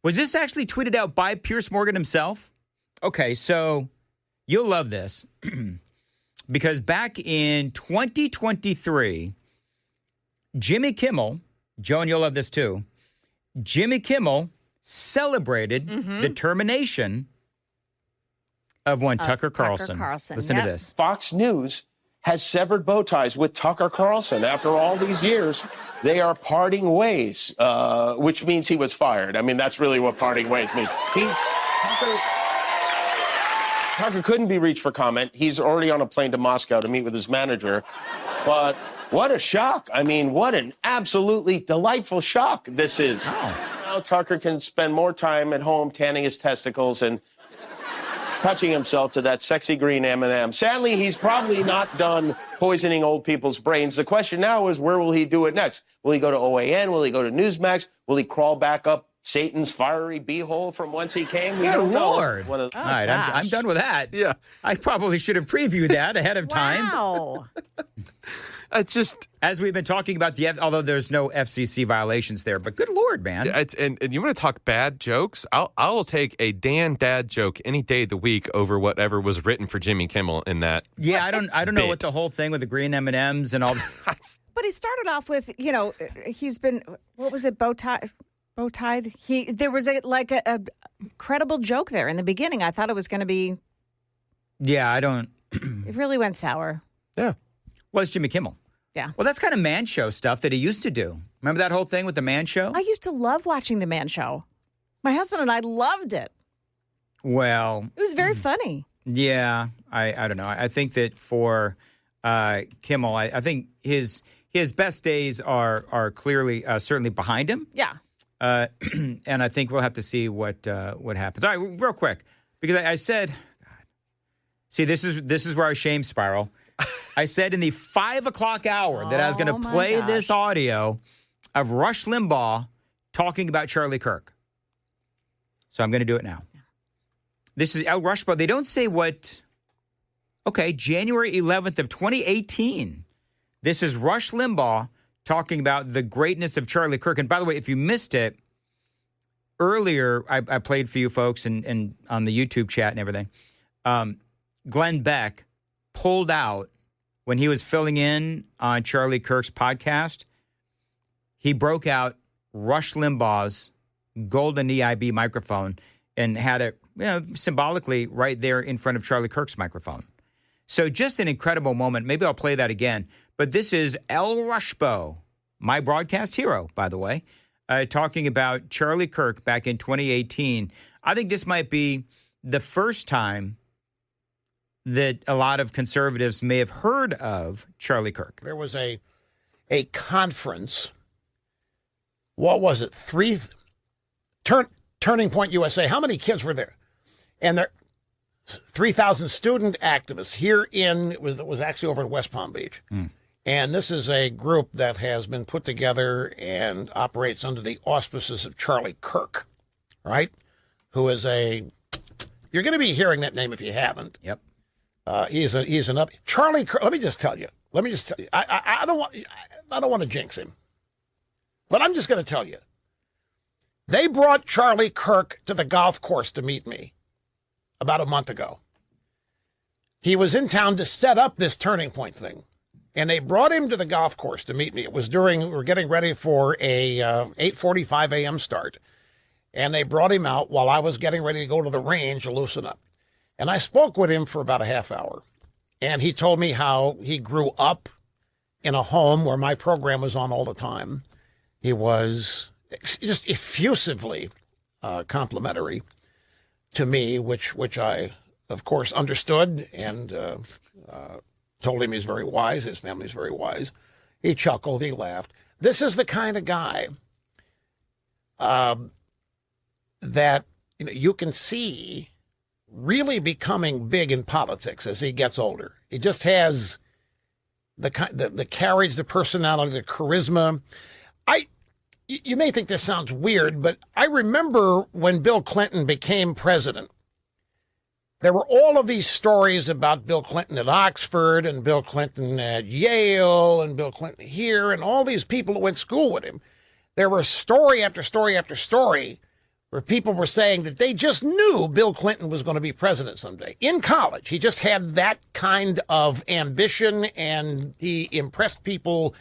Was this actually tweeted out by Piers Morgan himself? Okay, so you'll love this because back in 2023, Jimmy Kimmel, Joan, you'll love this too. Jimmy Kimmel celebrated the termination of one Tucker Carlson. Listen to this. Fox News has severed bow ties with Tucker Carlson. After all these years, they are parting ways, which means he was fired. I mean, that's really what parting ways means. Tucker couldn't be reached for comment. He's already on a plane to Moscow to meet with his manager. But what a shock. I mean, what an absolutely delightful shock this is. Now Tucker can spend more time at home tanning his testicles and touching himself to that sexy green M&M. Sadly, he's probably not done poisoning old people's brains. The question now is, where will he do it next? Will he go to OAN? Will he go to Newsmax? Will he crawl back up Satan's fiery beehole from whence he came? We don't know. Lord. All right, I'm done with that. Yeah. I probably should have previewed that ahead of time. Wow. It's just, as we've been talking about although there's no FCC violations there, but good Lord, man. and you want to talk bad jokes? I will take a Dan dad joke any day of the week over whatever was written for Jimmy Kimmel in that. Yeah, I don't know what the whole thing with the green M&Ms and all. But he started off with, he's been, what was it, bow tied. There was a credible joke there in the beginning. I thought it was going to be. Yeah, I don't. It really went sour. Yeah. Well, it's Jimmy Kimmel. Yeah. Well, that's kind of man show stuff that he used to do. Remember that whole thing with the man show? I used to love watching the man show. My husband and I loved it. Well, it was very funny. Yeah, I don't know. I think that for Kimmel, I think his best days are clearly certainly behind him. Yeah. And I think we'll have to see what happens. All right, real quick, because I said, God, see, this is where our shame spiral. I said in the 5 o'clock hour that I was going to play this audio of Rush Limbaugh talking about Charlie Kirk. So I'm going to do it now. This is El Rushbaugh. They don't say what. Okay, January 11th of 2018. This is Rush Limbaugh talking about the greatness of Charlie Kirk. And by the way, if you missed it, earlier I played for you folks and on the YouTube chat and everything. Glenn Beck pulled out when he was filling in on Charlie Kirk's podcast. He broke out Rush Limbaugh's golden EIB microphone and had it symbolically right there in front of Charlie Kirk's microphone. So just an incredible moment. Maybe I'll play that again. But this is El Rushbaugh, my broadcast hero, by the way, talking about Charlie Kirk back in 2018. I think this might be the first time that a lot of conservatives may have heard of Charlie Kirk. There was a conference. What was it? Turning Point USA. How many kids were there? And there 3,000 student activists here it was actually over in West Palm Beach. And this is a group that has been put together and operates under the auspices of Charlie Kirk, right? Who is you're going to be hearing that name if you haven't. Yep. Charlie Kirk. Let me just tell you. I don't want to jinx him, but I'm just going to tell you. They brought Charlie Kirk to the golf course to meet me about a month ago. He was in town to set up this Turning Point thing, and they brought him to the golf course to meet me. It was we were getting ready for a 8:45 a.m. start, and they brought him out while I was getting ready to go to the range to loosen up. And I spoke with him for about a half hour, and he told me how he grew up in a home where my program was on all the time. He was just effusively complimentary to me, which I, of course, understood and told him he's very wise. His family's very wise. He chuckled. He laughed. This is the kind of guy that you can see really becoming big in politics as he gets older. He just has the carriage, the personality, the charisma. You may think this sounds weird, but I remember when Bill Clinton became president, there were all of these stories about Bill Clinton at Oxford and Bill Clinton at Yale and Bill Clinton here and all these people who went to school with him. There was story after story after story where people were saying that they just knew Bill Clinton was going to be president someday. In college, he just had that kind of ambition, and he impressed people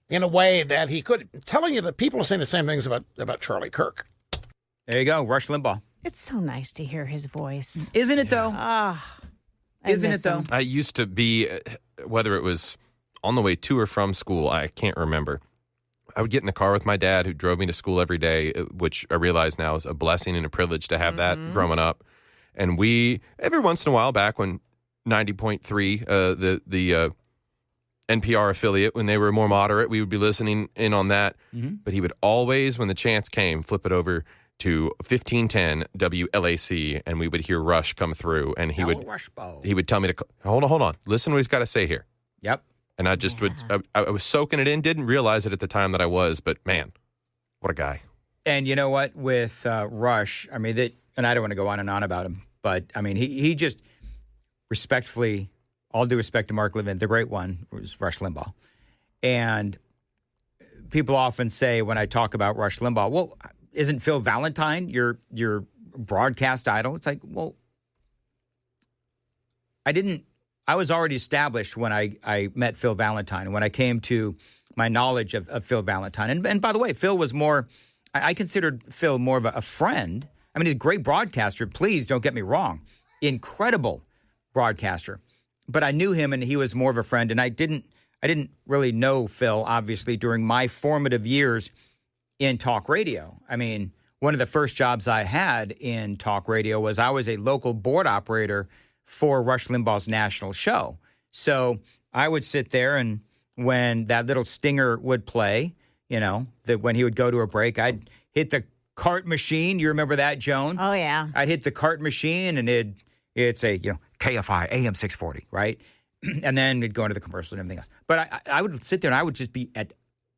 in a way that he could. I'm telling you that people are saying the same things about Charlie Kirk. There you go, Rush Limbaugh. It's so nice to hear his voice. Isn't it, though? Isn't it, though? I used to be, whether it was on the way to or from school, I can't remember. I would get in the car with my dad, who drove me to school every day, which I realize now is a blessing and a privilege to have that growing up. And we, every once in a while, back when 90.3, the NPR affiliate, when they were more moderate, we would be listening in on that. But he would always, when the chance came, flip it over to 1510 WLAC, and we would hear Rush come through, and he would tell me to hold on, listen to what he's got to say here. Yep. And I just I was soaking it in, didn't realize it at the time that I was, but man, what a guy. And you know what, with Rush, I mean, and I don't want to go on and on about him, but I mean, he just respectfully, all due respect to Mark Levin, the great one was Rush Limbaugh. And people often say when I talk about Rush Limbaugh, well, isn't Phil Valentine your broadcast idol? It's like, well, I was already established when I met Phil Valentine, when I came to my knowledge of Phil Valentine. And by the way, Phil was more, I considered Phil more of a friend. I mean, he's a great broadcaster. Please don't get me wrong. Incredible broadcaster. But I knew him, and he was more of a friend. And I didn't really know Phil, obviously, during my formative years in talk radio. I mean, one of the first jobs I had in talk radio was I was a local board operator for Rush Limbaugh's national show. So I would sit there, and when that little stinger would play, you know, that when he would go to a break, I'd hit the cart machine. You remember that, Joan? Oh, yeah. I'd hit the cart machine, and it'd say, you know, KFI, AM 640, right? And then it'd go into the commercial and everything else. But I would sit there, and I would just be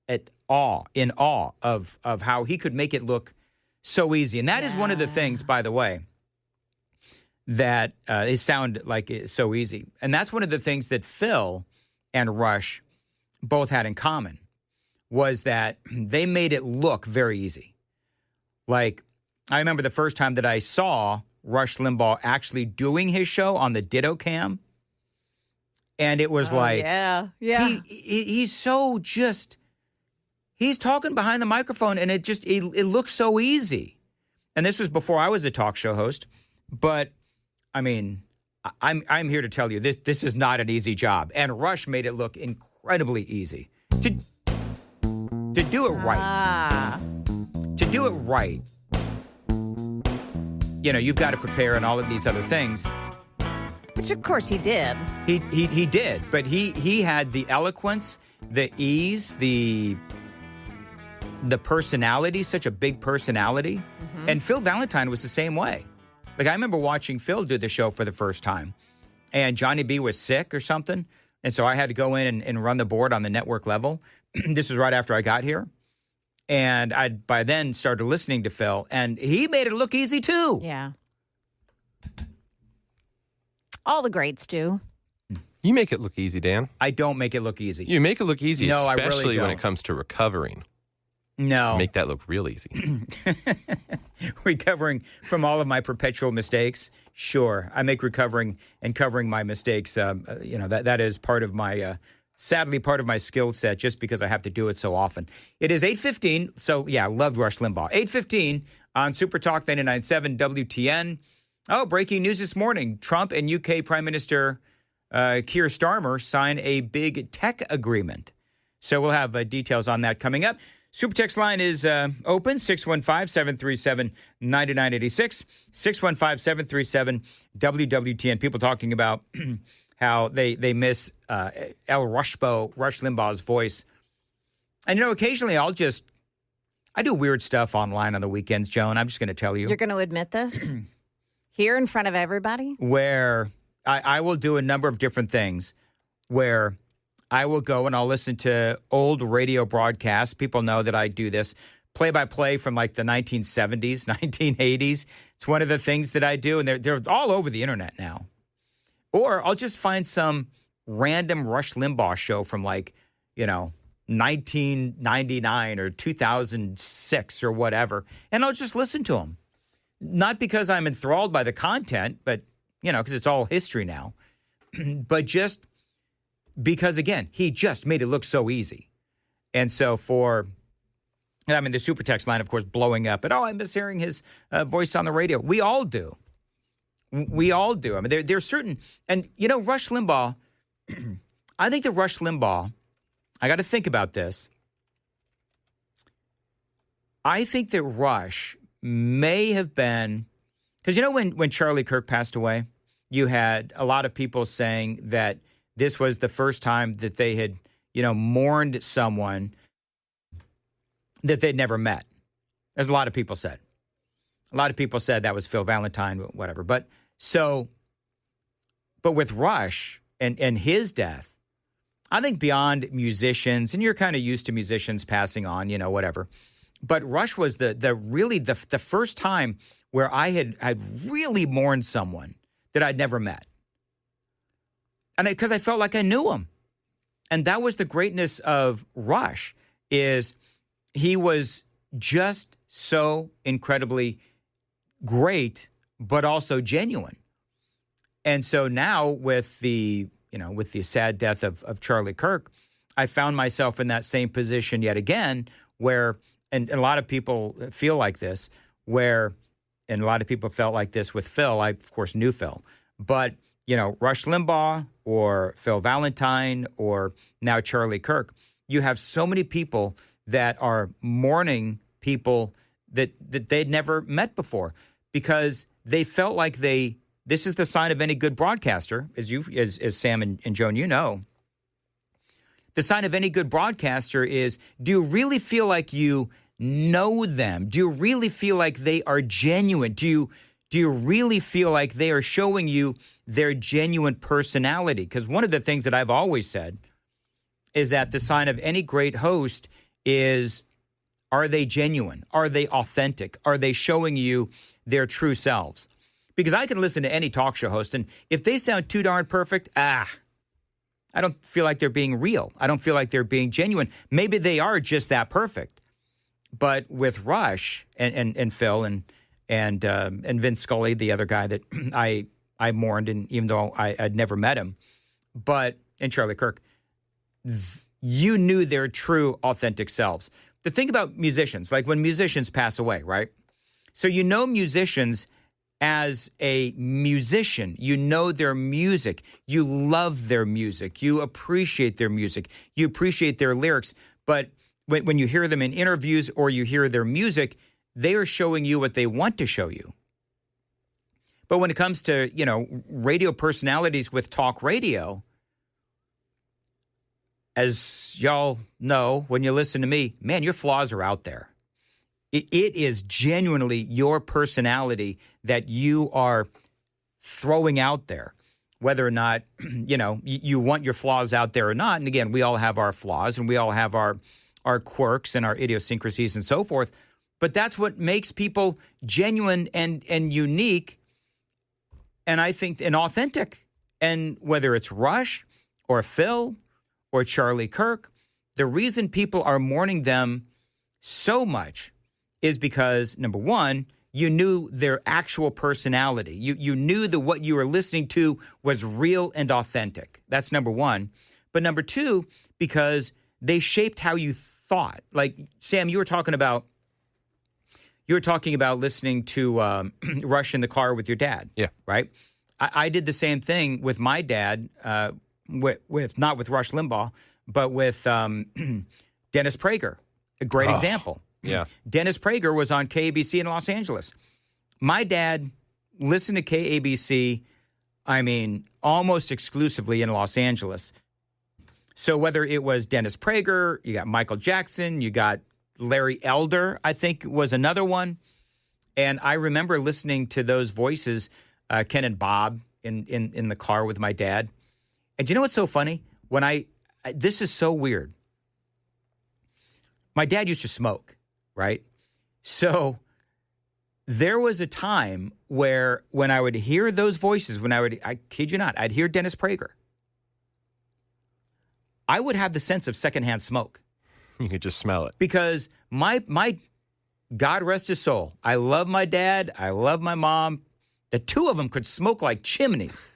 in awe of how he could make it look so easy. And that is one of the things, by the way, that it sound like it's so easy. And that's one of the things that Phil and Rush both had in common, was that they made it look very easy. Like, I remember the first time that I saw Rush Limbaugh actually doing his show on the Ditto Cam, and it was he's so just, he's talking behind the microphone, and it looks so easy. And this was before I was a talk show host, but I mean, I'm here to tell you this is not an easy job, and Rush made it look incredibly easy to do it right. To do it right, you know, you've got to prepare and all of these other things. Which, of course, he did. He did, but he had the eloquence, the ease, the personality, such a big personality. Mm-hmm. And Phil Valentine was the same way. Like, I remember watching Phil do the show for the first time, and Johnny B was sick or something, and so I had to go in and run the board on the network level. This was right after I got here. And I by then started listening to Phil, and he made it look easy too. Yeah. All the greats do. You make it look easy, Dan. I don't make it look easy. You make it look easy, no, especially I really when don't. it comes to recovering. No. Make that look real easy. Recovering from all of my perpetual mistakes, sure. I make recovering and covering my mistakes, you know, that is part of my, sadly, part of my skill set, just because I have to do it so often. It is 8:15, so yeah, love Rush Limbaugh. 8:15 on Super Talk 99.7 WTN. Oh, breaking news this morning. Trump and UK Prime Minister Keir Starmer sign a big tech agreement. So we'll have details on that coming up. Super Text line is open, 615-737-9986, 615-737-WWTN. People talking about how they miss Rush Limbaugh's voice. And, you know, occasionally I do weird stuff online on the weekends, Joan. I'm just going to tell you. You're going to admit this? Here in front of everybody? Where I will do a number of different things where I will go and I'll listen to old radio broadcasts. People know that I do this. Play-by-play from like the 1970s, 1980s. It's one of the things that I do, and they're all over the internet now. Or I'll just find some random Rush Limbaugh show from like, you know, 1999 or 2006 or whatever, and I'll just listen to them. Not because I'm enthralled by the content, but, because it's all history now, but just because, again, he just made it look so easy. And so the super text line, of course, blowing up, and I miss hearing his voice on the radio. We all do. We all do. I mean, there's certain, and, Rush Limbaugh, I think that Rush Limbaugh, I got to think about this. I think that Rush may have been, because when Charlie Kirk passed away, you had a lot of people saying that this was the first time that they had, mourned someone that they'd never met. As a lot of people said. A lot of people said that was Phil Valentine, whatever. But with Rush and his death, I think beyond musicians, and you're kind of used to musicians passing on, whatever. But Rush was the first time where I'd really mourned someone that I'd never met. And because I felt like I knew him. And that was the greatness of Rush, is he was just so incredibly great, but also genuine. And so now with the sad death of Charlie Kirk, I found myself in that same position yet again where, and a lot of people feel like this, and a lot of people felt like this with Phil. I, of course, knew Phil. But, Rush Limbaugh or Phil Valentine or now Charlie Kirk, you have so many people that are mourning people that they'd never met before because they felt like this is the sign of any good broadcaster, as Sam and Joan, the sign of any good broadcaster is, do you really feel like you know them? Do you really feel like they are genuine? Do you really feel like they are showing you their genuine personality? Because one of the things that I've always said is that the sign of any great host is, are they genuine? Are they authentic? Are they showing you their true selves? Because I can listen to any talk show host, and if they sound too darn perfect, I don't feel like they're being real. I don't feel like they're being genuine. Maybe they are just that perfect. But with Rush and Phil and Vince Scully, the other guy that I mourned, and even though I'd never met him, and Charlie Kirk, you knew their true, authentic selves. The thing about musicians, like when musicians pass away, right? So musicians. As a musician, you know their music, you love their music, you appreciate their music, you appreciate their lyrics. But when you hear them in interviews or you hear their music, they are showing you what they want to show you. But when it comes to, radio personalities with talk radio, as y'all know, when you listen to me, man, your flaws are out there. It is genuinely your personality that you are throwing out there, whether or not, you want your flaws out there or not. And again, we all have our flaws and we all have our quirks and our idiosyncrasies and so forth. But that's what makes people genuine and unique, and I think, and authentic. And whether it's Rush or Phil or Charlie Kirk, the reason people are mourning them so much is because, number one, you knew their actual personality. You knew that what you were listening to was real and authentic. That's number one. But number two, because they shaped how you thought. Like, Sam, you were talking about listening to Rush in the car with your dad. Yeah. Right? I did the same thing with my dad, with not with Rush Limbaugh, but with Dennis Prager. A great example. Yeah. Dennis Prager was on KABC in Los Angeles. My dad listened to KABC, almost exclusively in Los Angeles. So whether it was Dennis Prager, you got Michael Jackson, you got Larry Elder, I think was another one. And I remember listening to those voices, Ken and Bob, in the car with my dad. And do you know what's so funny? This is so weird. My dad used to smoke. Right? So there was a time where when I would hear those voices, I kid you not, I'd hear Dennis Prager, I would have the sense of secondhand smoke. You could just smell it. Because my God rest his soul, I love my dad, I love my mom. The two of them could smoke like chimneys.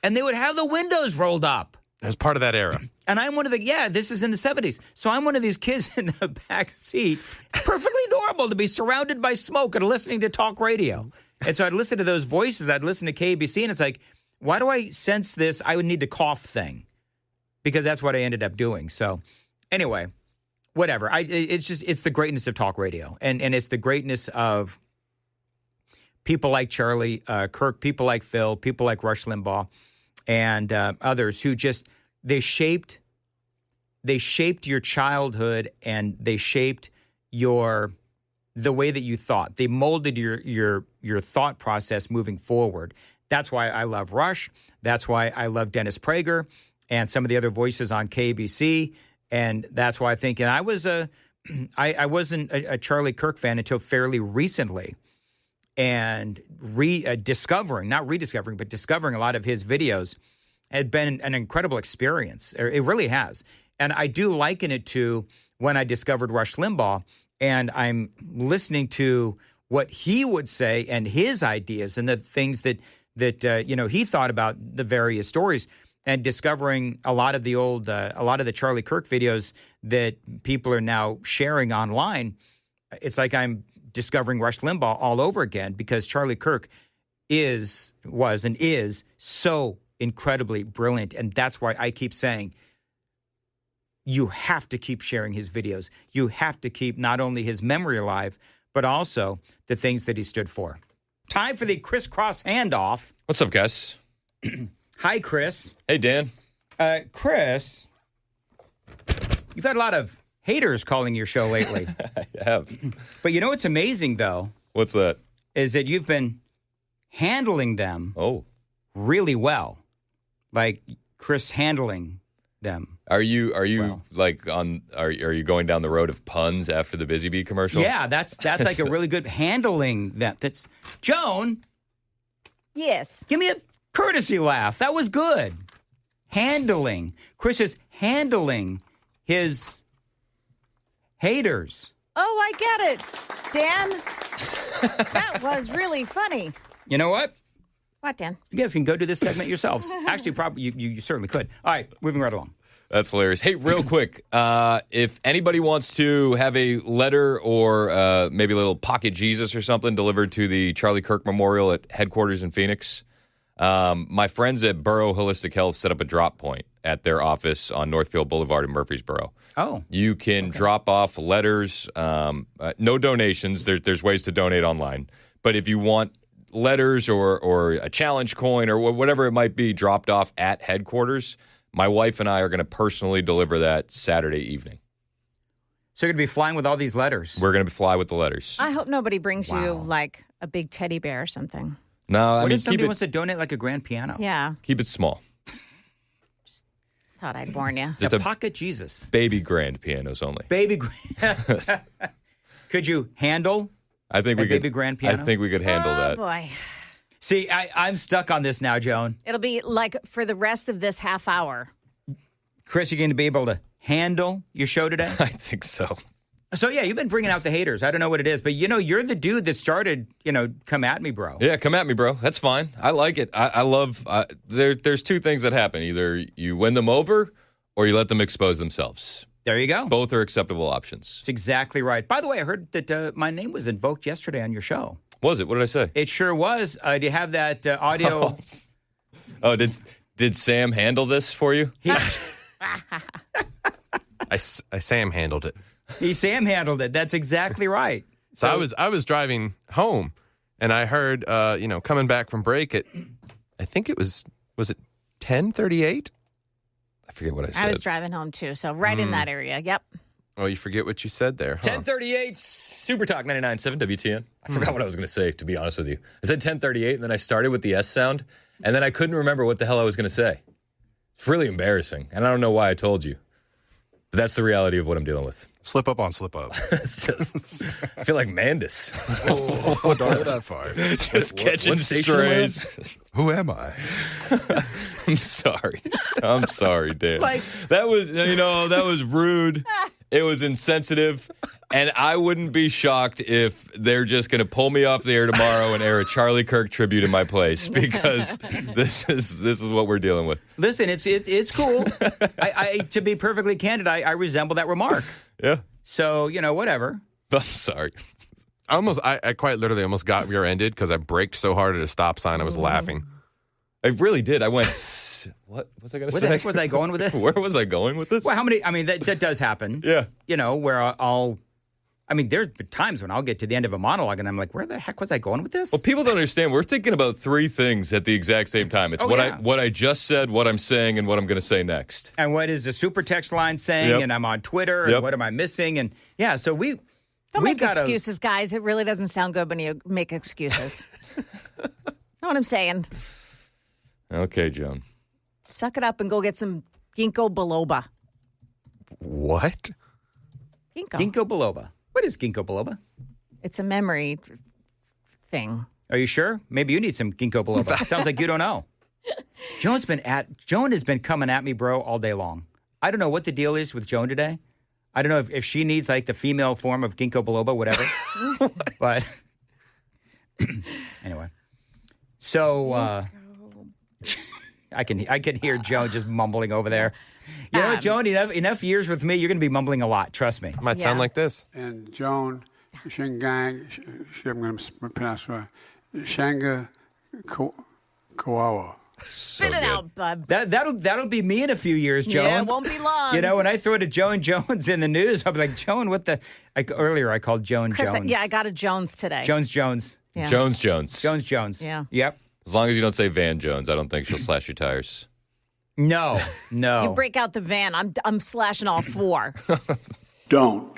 And they would have the windows rolled up. As part of that era. And I'm one of this is in the 70s. So I'm one of these kids in the back seat. It's perfectly normal to be surrounded by smoke and listening to talk radio. And so I'd listen to those voices. I'd listen to KBC, and it's like, why do I sense this? I would need to cough thing, because that's what I ended up doing. So anyway, whatever. It's the greatness of talk radio, and it's the greatness of people like Charlie Kirk, people like Phil, people like Rush Limbaugh, and others who just they shaped your childhood, and they shaped the way that you thought. They molded your thought process moving forward. That's why I love Rush. That's why I love Dennis Prager and some of the other voices on KBC. And that's why I think, and I wasn't a Charlie Kirk fan until fairly recently, and discovering a lot of his videos had been an incredible experience. It really has. And I do liken it to when I discovered Rush Limbaugh, and I'm listening to what he would say and his ideas and the things that he thought about the various stories, and discovering a lot of the Charlie Kirk videos that people are now sharing online. It's like I'm discovering Rush Limbaugh all over again, because Charlie Kirk was so incredibly brilliant. And that's why I keep saying, you have to keep sharing his videos. You have to keep not only his memory alive, but also the things that he stood for. Time for the crisscross handoff. What's up, guys? Hi, Chris. Hey, Dan. Chris, you've had a lot of haters calling your show lately. I have. But you know what's amazing, though? What's that? Is that you've been handling them really well. Like Chris handling them. Are you are you going down the road of puns after the Busy Bee commercial? Yeah, that's like a really good handling that. That's Joan. Yes. Give me a courtesy laugh. That was good. Handling. Chris is handling his haters. Oh, I get it. Dan, that was really funny. You know what? What, Dan? You guys can go do this segment yourselves. Actually, probably you certainly could. All right, moving right along. That's hilarious. Hey, real quick, if anybody wants to have a letter or maybe a little pocket Jesus or something delivered to the Charlie Kirk Memorial at headquarters in Phoenix, my friends at Burrow Holistic Health set up a drop point at their office on Northfield Boulevard in Murfreesboro. Oh. You can drop off letters, no donations. There's ways to donate online. But if you want letters or a challenge coin or whatever it might be dropped off at headquarters, my wife and I are going to personally deliver that Saturday evening. So you're going to be flying with all these letters? We're going to fly with the letters. I hope nobody brings you like a big teddy bear or something. No, what if somebody wants to donate like a grand piano? Yeah. Keep it small. Just thought I'd warn you. Just a pocket Jesus. Baby grand pianos only. Baby grand. Could you handle I think we could. Baby grand piano? I think we could handle that. Oh, boy. See, I'm stuck on this now, Joan. It'll be like for the rest of this half hour. Chris, you're going to be able to handle your show today? I think so. So, yeah, you've been bringing out the haters. I don't know what it is, but, you're the dude that started, come at me, bro. Yeah, come at me, bro. That's fine. I like it. I love, there's two things that happen. Either you win them over or you let them expose themselves. There you go. Both are acceptable options. That's exactly right. By the way, I heard that my name was invoked yesterday on your show. Was it? What did I say? It sure was. Do you have that audio? Oh, did Sam handle this for you? I Sam handled it. Sam handled it. That's exactly right. So I was driving home, and I heard coming back from break at, I think it was it 10:38? I forget what I said. I was driving home too, so right in that area. Yep. Oh, you forget what you said there, huh? 10:38, Super Talk 99.7 WTN. I forgot what I was going to say, to be honest with you. I said 10:38, and then I started with the S sound, and then I couldn't remember what the hell I was going to say. It's really embarrassing, and I don't know why I told you. But that's the reality of what I'm dealing with. Slip up on slip up. It's just, I feel like Mandis. Don't go that far. Just catching strays. Who am I? I'm sorry. I'm sorry, Dan. Like- that was rude. It was insensitive, and I wouldn't be shocked if they're just going to pull me off the air tomorrow and air a Charlie Kirk tribute in my place, because this is what we're dealing with. Listen, it's cool. I to be perfectly candid, I resemble that remark. Yeah. So, whatever. I'm sorry. I quite literally almost got rear-ended because I braked so hard at a stop sign I was laughing. I really did. I went, what was I going to say? Where the heck was I going with this? Where was I going with this? Well, that does happen. Yeah. Where there's been times when I'll get to the end of a monologue and I'm like, where the heck was I going with this? Well, people don't understand. We're thinking about three things at the exact same time. It's what I just said, what I'm saying, and what I'm going to say next. And what is the super text line saying? Yep. And I'm on Twitter. And what am I missing? And yeah, so Don't make excuses, guys. It really doesn't sound good when you make excuses. That's what I'm saying. Okay, Joan. Suck it up and go get some ginkgo biloba. What? Ginkgo biloba. What is ginkgo biloba? It's a memory thing. Are you sure? Maybe you need some ginkgo biloba. Sounds like you don't know. Joan has been coming at me, bro, all day long. I don't know what the deal is with Joan today. I don't know if she needs like the female form of ginkgo biloba, whatever. But anyway, so I can hear Joan just mumbling over there. You know what, Joan? Enough years with me, you're going to be mumbling a lot. Trust me. It might sound like this. And Joan Shingang, I'm going to pronounce it, Shanga Kawawa. So Spit it good. out, bud. That'll be me in a few years, Joan. Yeah, it won't be long. When I throw to Joan Jones in the news, I'll be like, Joan, what the? Earlier I called Joan Chris, Jones. I got a Jones today. Jones. Yeah. Jones. Yeah. Yep. As long as you don't say Van Jones, I don't think she'll slash your tires. No. You break out the van. I'm slashing all four. Don't.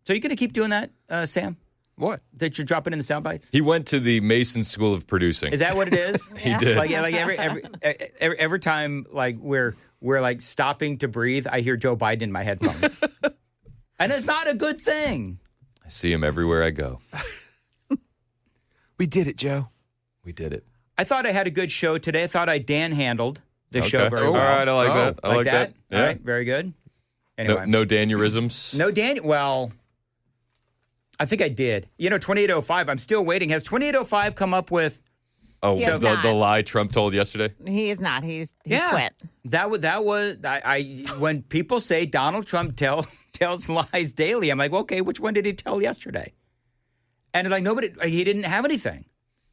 So you're going to keep doing that, Sam? What? That you're dropping in the sound bites? He went to the Mason School of Producing. Is that what it is? He did. Like every time like we're like stopping to breathe, I hear Joe Biden in my headphones. And it's not a good thing. I see him everywhere I go. We did it, Joe. We did it. I thought I had a good show today. I thought I Dan handled the show very All well. right, I like that. I like that. All right, very good. Anyway. No Danurisms? No Dan. Well, I think I did. 2805, I'm still waiting. Has 2805 come up with... Oh, He is the not. lie Trump told yesterday? He is not. He quit. That was when people say Donald Trump tells lies daily, I'm like, okay, which one did he tell yesterday? And like he didn't have anything.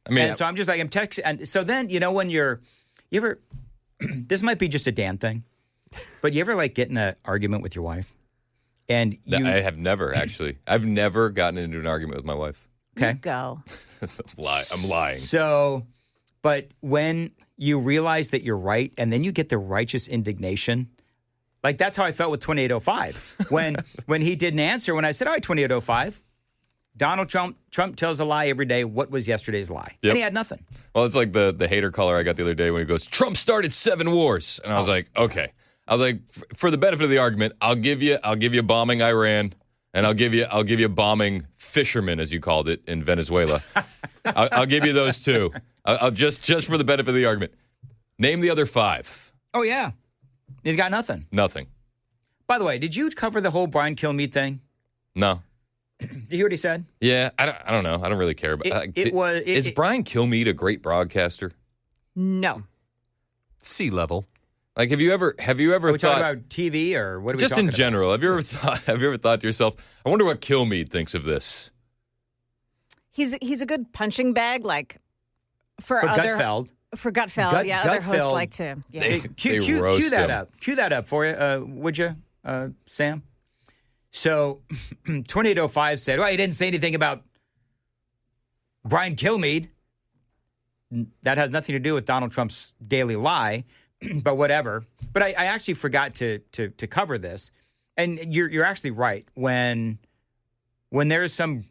I mean, and so I'm just like, I'm texting. And so then, when you ever, this might be just a Dan thing, but you ever like get in an argument with your wife? And I have never, actually. I've never gotten into an argument with my wife. Okay. You go. I'm lying. So, but when you realize that you're right, and then you get the righteous indignation, like that's how I felt with 2805. When he didn't answer, when I said, all right, 2805, Donald Trump tells a lie every day. What was yesterday's lie? Yep. And he had nothing. Well, it's like the hater caller I got the other day when he goes, Trump started 7 wars. And I was like, okay. I was like, for the benefit of the argument, I'll give you bombing Iran, and I'll give you bombing fishermen, as you called it, in Venezuela. I'll give you those two. I'll just for the benefit of the argument. Name the other 5. Oh, yeah. He's got nothing. Nothing. By the way, did you cover the whole Brian Kilmeade thing? No. Did you hear what he said? Yeah, I don't know. I don't really care about Is Brian Kilmeade a great broadcaster? No. Sea level. Like, have you ever Are we thought talking about TV or what are we just talking in general? Have you ever thought to yourself, I wonder what Kilmeade thinks of this? He's a good punching bag, like for For other Gutfeld. For Gutfeld, other hosts Gutfeld. like to. Yeah. They Cue roast that him. up. Cue that up for you, would you, Sam? So 2805 said, well, he didn't say anything about Brian Kilmeade. That has nothing to do with Donald Trump's daily lie, but whatever. But I actually forgot to cover this. And you're actually right. When there's some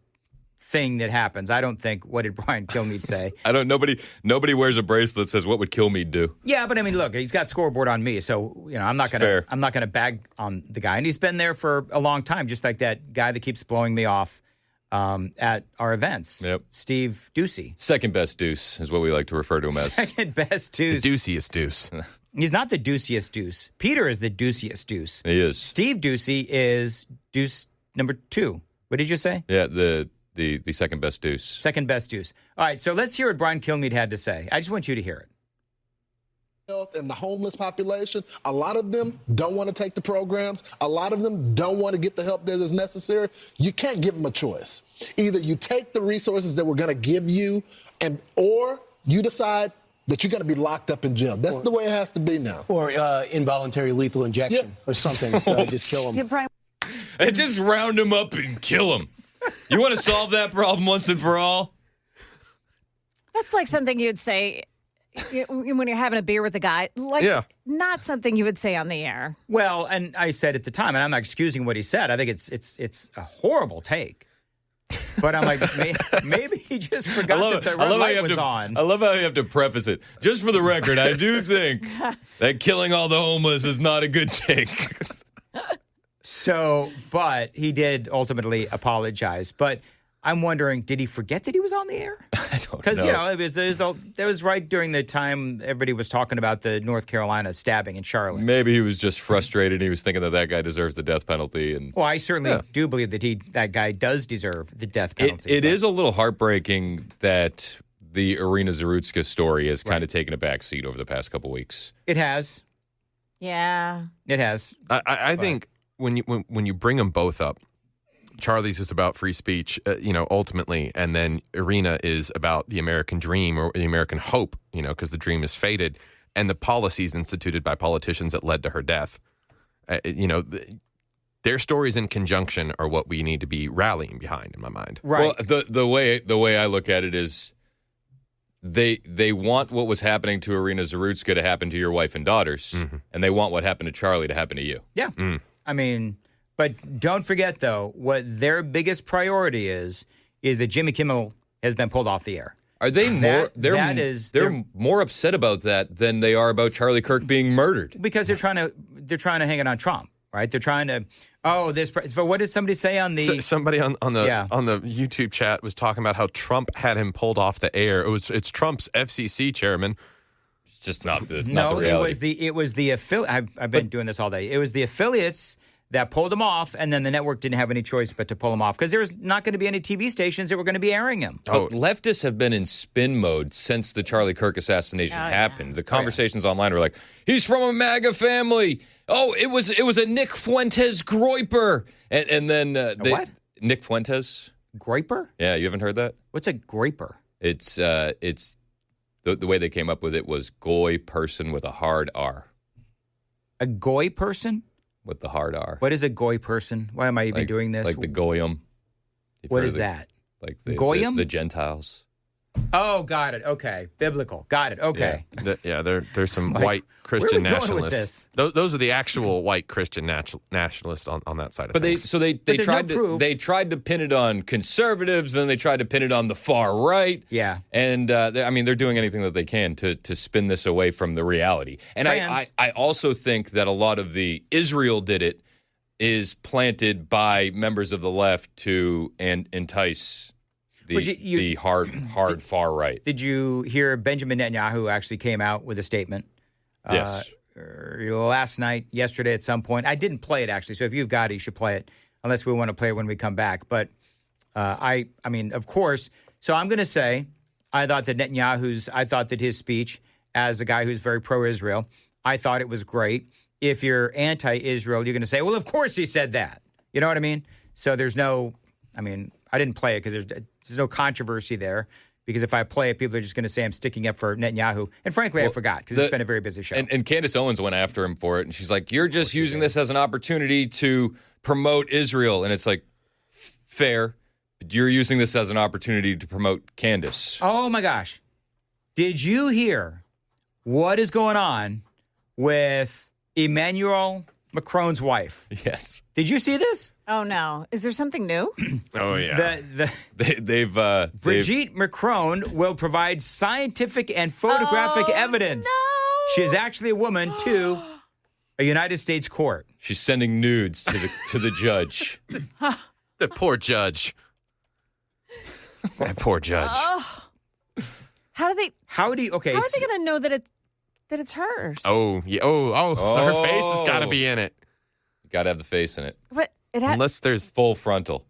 thing that happens, I don't think, what did Brian Kilmeade say? Nobody wears a bracelet that says, what would Kilmeade do? Yeah, but I mean, look, he's got scoreboard on me, so I'm not gonna bag on the guy, and he's been there for a long time, just like that guy that keeps blowing me off, at our events. Yep. Steve Ducey. Second best deuce is what we like to refer to him as. Second best The deuce. deuciest deuce. He's not the deuciest deuce. Peter is the deuciest deuce. He is. Steve Ducey is deuce number 2. What did you say? Yeah, the second best deuce. Second best deuce. All right, so let's hear what Brian Kilmeade had to say. I just want you to hear it. Health and the homeless population, a lot of them don't want to take the programs. A lot of them don't want to get the help that is necessary. You can't give them a choice. Either you take the resources that we're going to give you, or you decide that you're going to be locked up in jail. That's the way it has to be now. Or involuntary lethal injection or something. Just kill them. And just round him up and kill him. You want to solve that problem once and for all? That's like something you'd say when you're having a beer with a guy. Like, not something you would say on the air. Well, and I said at the time, and I'm not excusing what he said. I think it's a horrible take. But I'm like, maybe he just forgot that the red light was on. I love how you have to preface it. Just for the record, I do think that killing all the homeless is not a good take. So, but he did ultimately apologize. But I'm wondering, did he forget that he was on the air? I don't know. Because, it was right during the time everybody was talking about the North Carolina stabbing in Charlotte. Maybe he was just frustrated. He was thinking that guy deserves the death penalty. And well, I certainly do believe that guy does deserve the death penalty. It is a little heartbreaking that the Irina Zarutska story has kind of taken a back seat over the past couple weeks. It has. Yeah. It has. I think when you bring them both up, Charlie's is about free speech, ultimately, and then Irina is about the American dream or the American hope, because the dream is faded, and the policies instituted by politicians that led to her death. Their stories in conjunction are what we need to be rallying behind, in my mind. Right. Well, the way I look at it is they want what was happening to Irina Zarutska to happen to your wife and daughters, and they want what happened to Charlie to happen to you. Yeah. I mean, but don't forget, though, what their biggest priority is that Jimmy Kimmel has been pulled off the air. Are they more? They're more upset about that than they are about Charlie Kirk being murdered. Because they're trying to hang it on Trump, right? They're trying to. So what did somebody say on the? Somebody on the YouTube chat was talking about how Trump had him pulled off the air. It's Trump's FCC chairman. It's just not the reality. It was the affiliate. I've been doing this all day. It was the affiliates that pulled him off, and then the network didn't have any choice but to pull him off because there's not going to be any TV stations that were going to be airing him. But leftists have been in spin mode since the Charlie Kirk assassination happened. Yeah. The conversations online were like, he's from a MAGA family. Oh, it was a Nick Fuentes Groiper. And then what? Nick Fuentes. Groiper? Yeah, you haven't heard that? What's a Groiper? It's the way they came up with it was goy person with a hard R. A goy person? With the hard R. What is a goy person? Why am I even doing this? Like the goyim. What is that? Like the goyim? The Gentiles. Oh, got it. Okay. Biblical. Got it. Okay. Yeah, there's some white Christian where are we going with nationalists. this? Those are the actual white Christian nationalists on that side of things. They tried to pin it on conservatives, then they tried to pin it on the far right. Yeah. And they're doing anything that they can to spin this away from the reality. And I also think that a lot of the Israel did it is planted by members of the left to entice the hard far right. Did you hear Benjamin Netanyahu actually came out with a statement? Yes. Yesterday at some point. I didn't play it, actually, so if you've got it, you should play it, unless we want to play it when we come back. But I mean, of course. So I'm going to say I thought that his speech, as a guy who's very pro-Israel, I thought it was great. If you're anti-Israel, you're going to say, well, of course he said that. You know what I mean? So I didn't play it because there's no controversy there. Because if I play it, people are just going to say I'm sticking up for Netanyahu. And frankly, I forgot because it's been a very busy show. And Candace Owens went after him for it. And she's like, you're just using this as an opportunity to promote Israel. And it's like, fair. But you're using this as an opportunity to promote Candace. Oh, my gosh. Did you hear what is going on with Emmanuel Macron's wife? Yes. Did you see this? Oh, no. Is there something new? Oh, yeah. Brigitte Macron will provide scientific and photographic evidence. No. She is actually a woman to a United States court. She's sending nudes to the judge. The poor judge. That poor judge. How do they Okay. going to know that it's hers? Oh, yeah. So her face has got to be in it. Got to have the face in it. But Unless there's full frontal.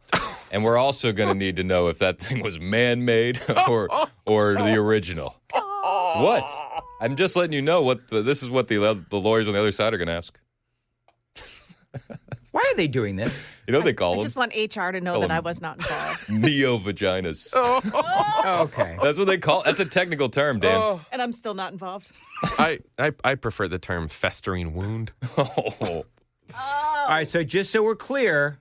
And we're also going to need to know if that thing was man-made or the original. What? I'm just letting you know this is what the lawyers on the other side are going to ask. Why are they doing this? You know what they call I them? just want HR to know Call that them I was not involved. Neo-vaginas. Okay. That's what they call it. That's a technical term, Dan. And I'm still not involved. I prefer the term festering wound. All right, so just so we're clear,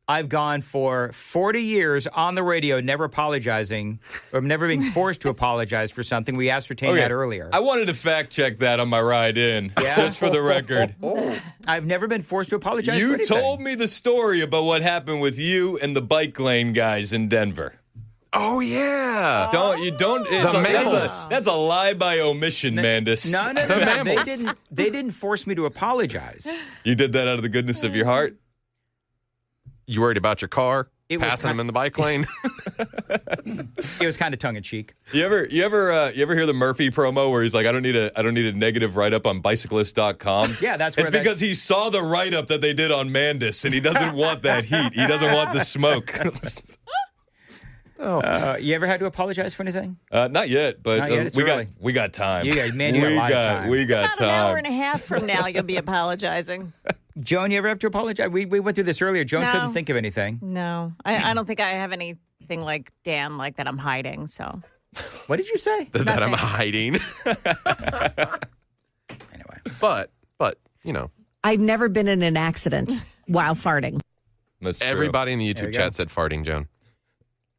I've gone for 40 years on the radio never apologizing or never being forced to apologize for something. We ascertained that earlier. I wanted to fact check that on my ride in, just for the record. I've never been forced to apologize for You anything. told me the story about what happened with you and the bike lane guys in Denver. Oh, yeah. That's a lie by omission, Mandis. No. They didn't force me to apologize. You did that out of the goodness of your heart? You worried about your car? It was passing them in the bike lane? It was kind of tongue in cheek. You ever hear the Murphy promo where he's like, I don't need a negative write up on bicyclist.com? Yeah, that's it's because he saw the write up that they did on Mandis and he doesn't want that heat. He doesn't want the smoke. You ever had to apologize for anything? Not yet, but Not yet, it's we early. got time. You got a lot of time. We got About time. an hour and a half from now, you'll be apologizing. Joan, you ever have to apologize? We went through this earlier. Joan No. couldn't think of anything. No, I don't think I have anything like Dan, like that I'm hiding. So, What did you say? That I'm hiding. Anyway. But, I've never been in an accident while farting. That's true. everybody in the There YouTube you chat go. said farting, Joan.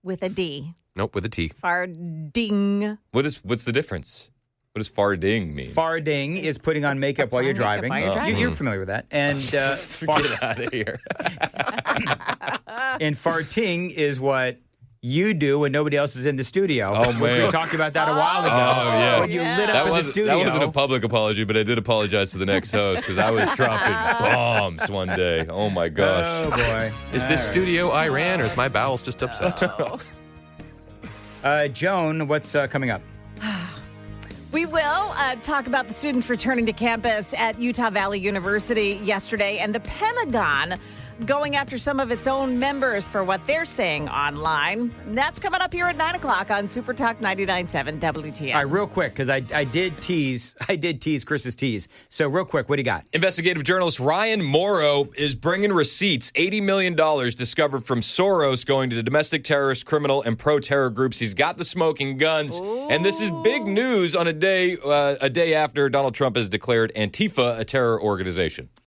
with a D. Nope, with a T. Farding. What's the difference? What does farding mean? Farding is putting on makeup while you're driving. while you're driving. You're familiar with that. And Get out of here. and farting is what you do when nobody else is in the studio. Oh, man. We talked about that a while ago. Oh, yeah. When you lit up in the studio. That wasn't a public apology, but I did apologize to the next host because I was dropping bombs one day. Oh, my gosh. Oh, boy. Is this studio Iran or is my bowels just upset? Joan, what's coming up? We will talk about the students returning to campus at Utah Valley University yesterday and the Pentagon going after some of its own members for what they're saying online. And that's coming up here at 9 o'clock on Super Talk 99.7 WTN. All right, real quick, because I did tease Chris's tease. So real quick, what do you got? Investigative journalist Ryan Morrow is bringing receipts, $80 million discovered from Soros going to domestic terrorist, criminal, and pro-terror groups. He's got the smoking guns. Ooh. And this is big news on a day after Donald Trump has declared Antifa a terror organization.